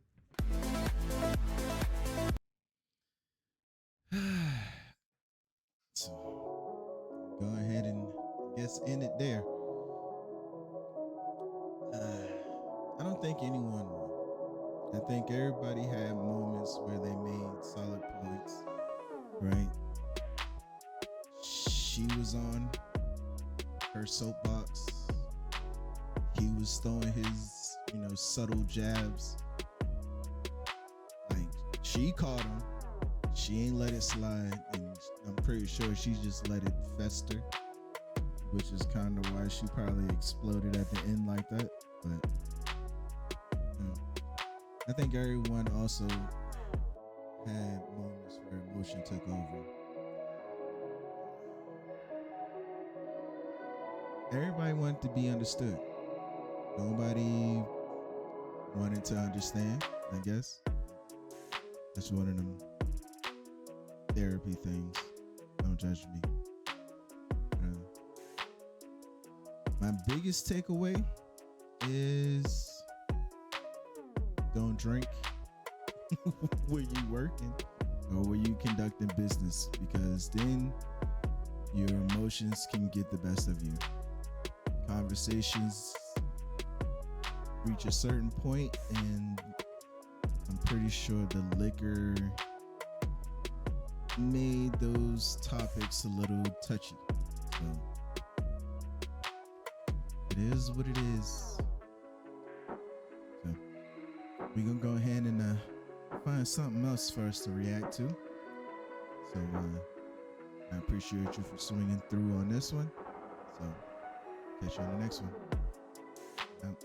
So go ahead and end it there. I don't think anyone won. I think everybody had moments where they made solid points, right? She was on her soapbox. He was throwing his, subtle jabs. Like, she caught him. She ain't let it slide, and I'm pretty sure she just let it fester, which is kind of why she probably exploded at the end like that. But I think everyone also had moments where emotion took over. Everybody wanted to be understood. Nobody wanted to understand, I guess. That's one of them therapy things. Don't judge me. My biggest takeaway is don't drink where you working or where you conducting business, because then your emotions can get the best of you. Conversations reach a certain point, and I'm pretty sure the liquor made those topics a little touchy. So it is what it is. So we're gonna go ahead and find something else for us to react to. So I appreciate you for swinging through on this one. So catch you on the next one. Out.